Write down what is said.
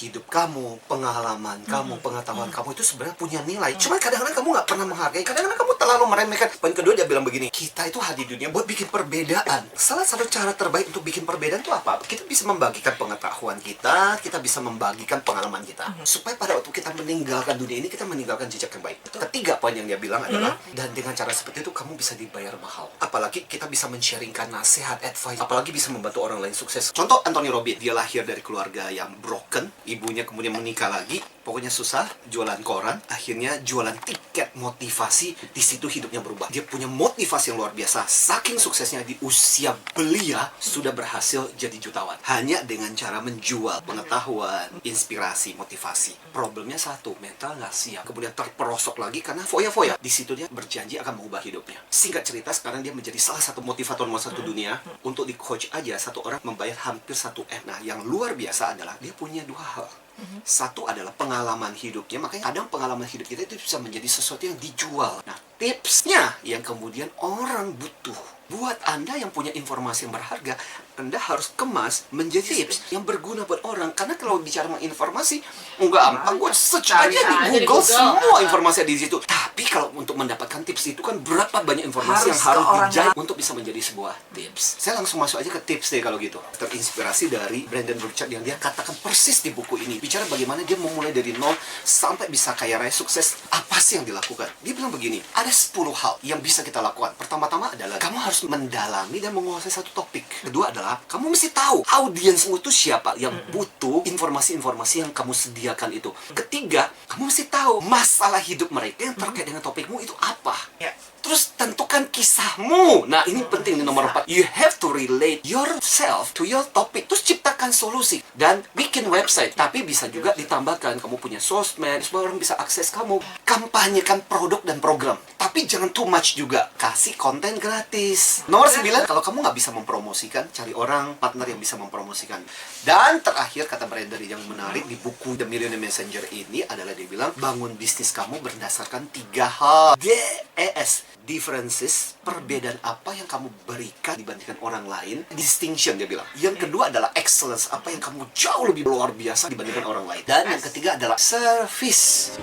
hidup kamu, pengalaman kamu, pengetahuan kamu itu sebenarnya punya nilai. Cuma kadang-kadang kamu nggak pernah menghargai, kadang-kadang kamu terlalu meremehkan. Poin kedua dia bilang begini, kita itu hadir di dunia buat bikin perbedaan. Salah satu cara terbaik untuk bikin perbedaan itu apa? Kita bisa membagikan pengetahuan kita bisa membagikan pengalaman kita. Supaya pada waktu kita meninggalkan dunia ini, kita meninggalkan jejak yang baik. Ketiga poin yang dia bilang adalah, dan dengan cara seperti itu kamu bisa dibayar mahal. Apalagi kita bisa men-sharingkan nasihat, advice, apalagi bisa membantu orang lain sukses. Contoh Anthony Robbins, dia lahir dari keluarga yang broken, ibunya kemudian menikah lagi, pokoknya susah, jualan koran, akhirnya jualan tiket motivasi, di situ hidupnya berubah. Dia punya motivasi yang luar biasa, saking suksesnya di usia belia, sudah berhasil jadi jutawan. Hanya dengan cara menjual pengetahuan, inspirasi, motivasi. Problemnya satu, mental nggak siap. Kemudian terperosok lagi karena foya-foya. Di situ dia berjanji akan mengubah hidupnya. Singkat cerita, sekarang dia menjadi salah satu motivator nomor satu dunia. Untuk di coach aja, satu orang membayar hampir 1 M. Nah, yang luar biasa adalah dia punya 2 hal. Satu adalah pengalaman hidupnya, makanya kadang pengalaman hidup kita itu bisa menjadi sesuatu yang dijual. Nah, tipsnya yang kemudian orang butuh. Buat Anda yang punya informasi yang berharga, Anda harus kemas menjadi tips yang berguna buat orang. Karena kalau bicara tentang informasi, gampang, gue search aja di Google, semua informasi ada di situ. Tapi kalau untuk mendapatkan tips itu kan berapa banyak informasi yang harus dijahit untuk bisa menjadi sebuah tips. Saya langsung masuk aja ke tips deh kalau gitu. Terinspirasi dari Brandon Burchard yang dia katakan persis di buku ini. Bicara bagaimana dia memulai dari nol sampai bisa kaya raya sukses. Apa sih yang dilakukan? Dia bilang begini, ada 10 hal yang bisa kita lakukan. Pertama-tama adalah kamu harus mendalami dan menguasai satu topik. Kedua adalah kamu mesti tahu audiensmu itu siapa yang butuh informasi-informasi yang kamu sediakan itu. Ketiga, kamu mesti tahu masalah hidup mereka yang terkait dengan topikmu itu apa. Terus tentukan kisahmu. Nah, ini penting di nomor 4. You have to relate yourself to your topic. Terus ciptakan solusi dan bikin website. Tapi bisa juga ditambahkan kamu punya sosmed supaya orang bisa akses kamu. Kampanyekan produk dan program. Tapi jangan too much juga. Kasih konten gratis. Nomor 9, kalau kamu nggak bisa mempromosikan, cari orang, partner yang bisa mempromosikan. Dan terakhir, kata Brandon yang menarik di buku The Millionaire Messenger ini adalah dia bilang, bangun bisnis kamu berdasarkan 3 hal. DES. Differences, perbedaan apa yang kamu berikan dibandingkan orang lain. Distinction, dia bilang. Yang kedua adalah excellence, apa yang kamu jauh lebih luar biasa dibandingkan orang lain. Dan yang ketiga adalah service.